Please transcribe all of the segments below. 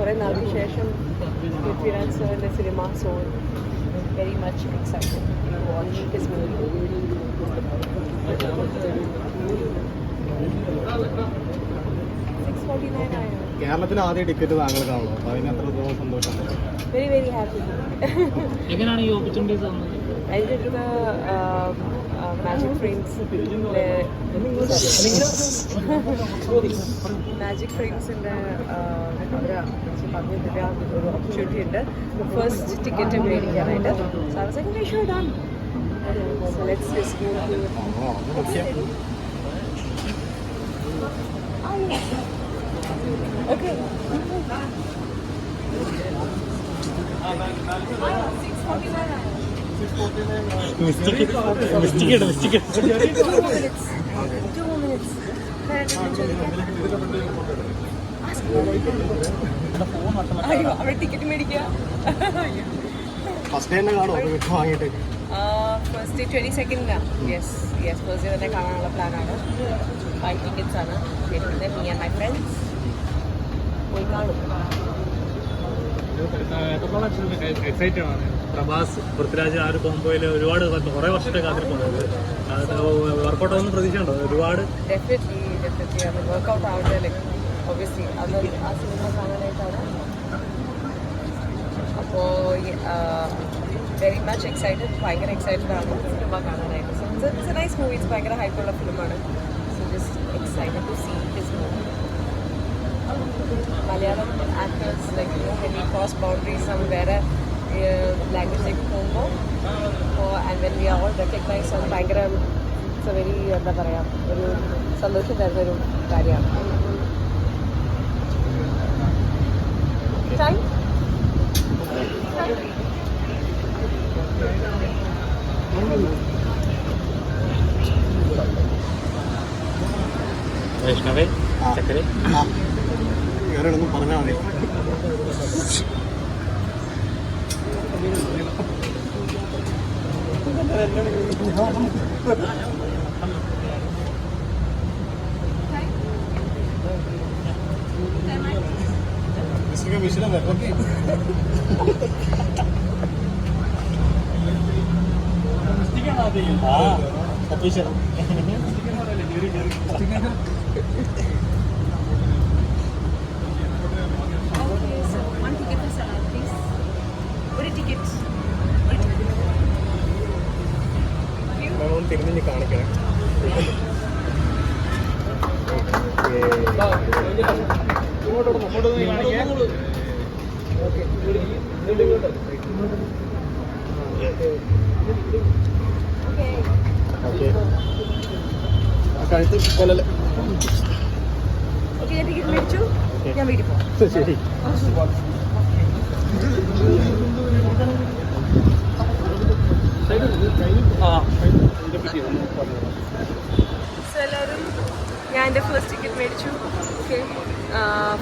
കുറേ നാൾക്ക് ശേഷം പൃഥ്വിരാജ് സാറിൻ്റെ സിനിമ, so very much excited to watch his movie. 649 ആയോ? കേരളത്തിൽ ആദ്യ ടിക്കറ്റ് താങ്കൾക്കാണല്ലോ, അപ്പോൾ അതിന് എത്രത്തോളം സന്തോഷം? Very very happy. എങ്ങനെയാണ് ഈ ഓപ്പർച്യൂണിറ്റീസ് വന്നത്? അതിൻ്റെ മാജിക് ഫ്രെയിംസിൻ്റെ അവർ പറഞ്ഞിട്ട് ഒരു ഓപ്പർച്യൂണിറ്റി ഉണ്ട് ഫസ്റ്റ് ടിക്കറ്റ് മേടിക്കാനായിട്ട്. So I was like sure done. So let's just go to okay. Mistake 2 minutes. അയ്യോ, അവിടെ ടിക്കറ്റ് മേടിക്കുക. ഫസ്റ്റ് തന്നെ കാണുമോ വാങ്ങിയിട്ട്? First 22nd. Yes first day തന്നെ കാണാനുള്ള പ്ലാനാണ്. 5 ടിക്കറ്റ്സ് ആണ് വരുന്നത്. മീ ആൻഡ് മൈ ഫ്രണ്ട്സ് പോയി കാണും. എക്സൈറ്റഡ് ആണ്. പ്രഭാസ് പൃഥ്വിരാജ് ആ ഒരു കോമ്പോയിൽ ഒരുപാട് കുറേ വർഷത്തെ കാത്തിരിപ്പുണ്ട്. വർക്കൗട്ട് ആവുന്ന പ്രതീക്ഷ ഉണ്ടോ? ഒരുപാട് ഡെഫിനറ്റ്ലി അത് വർക്കൗട്ട് ആവട്ടെ. ലൈക്ക് ഒബ്വിയസ്ലി അത് ആ സിനിമ കാണാനായിട്ടാണ്. അപ്പോൾ വെരി മച്ച് എക്സൈറ്റഡ്, ഭയങ്കര എക്സൈറ്റഡ് ആണ് സിനിമ കാണാനായിട്ട്. So it's a nice movie. It's ഭയങ്കര ഹൈപ്പുള്ള ഫിലിമാണ്. So just excited to see this movie. Malayalam actors like when we cross boundaries നമ്മൾ വേറെ ലാംഗ്വേജിലേക്ക് പോകുമ്പോൾ and when we are all recognise അത് ഭയങ്കര ഇറ്റ്സ് എ വെരി എന്താ പറയുക ഒരു സന്തോഷം തരുന്നൊരു കാര്യമാണ്. ടൈം വൈഷ്ണവേ ചക്കരെ വേറെ ഒന്നും പറഞ്ഞാൽ മതി. മിശ്രം ഓക്കെ. തിരിഞ്ഞ് കാണിക്കണേ. കഴുത്ത് കൊല്ലല്ലേ. ഓക്കെ, ടിക്കറ്റ് മേടിച്ചു. ഞാൻ വീട്ടിൽ പോകാം. ശരി. എല്ലാവരും ഞാൻ എൻ്റെ ഫസ്റ്റ് ടിക്കറ്റ് മേടിച്ചു. Okay,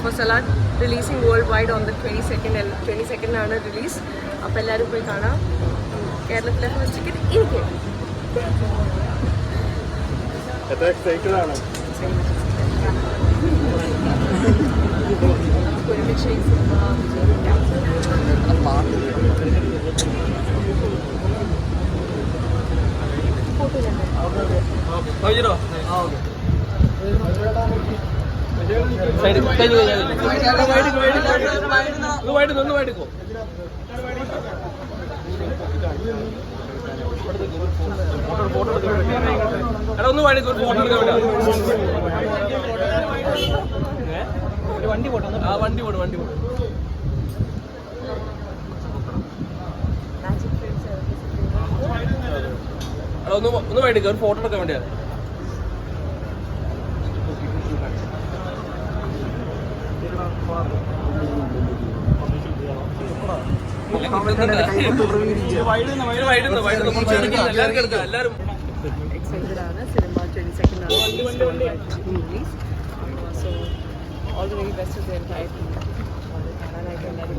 for Salaar releasing world wide on the 22nd release. അപ്പോൾ എല്ലാവരും പോയി കാണാം. കേരളത്തിലെ ഫസ്റ്റ് ടിക്കറ്റ് എനിക്ക്. എത്ര എക്സൈറ്റഡ് ആണ്? ഒരുമിച്ച് ഈ സിനിമ വിജയിക്കാം. വണ്ടി പോട്ടെ. ഒന്ന് വേണ്ടി ഒരു ഫോട്ടോ എടുക്കാൻ വേണ്ടിയാണ്. എല്ലാവരും എക്സൈറ്റഡ് ആണ്. സിനിമ 22nd release. So all the very best to the entire team. അത് കാണാനായിട്ട് എല്ലാവരും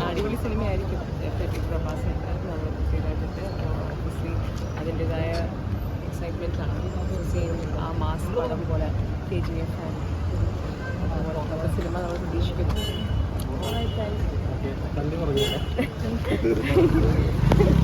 അടിപൊളി സിനിമയായിരിക്കും. പ്രഭാസ് നമ്മൾ പൃഥ്വിരാജിൻ്റെ ഒബ്വിയസ്ലി അതിൻ്റെതായ എക്സൈറ്റ്മെൻറ്റ് ആണ്. സെയിം ആ മാസ് പടം പോലെ KGF അതുപോലെ സിനിമ നമ്മൾ പ്രതീക്ഷിക്കുന്നു. പറഞ്ഞു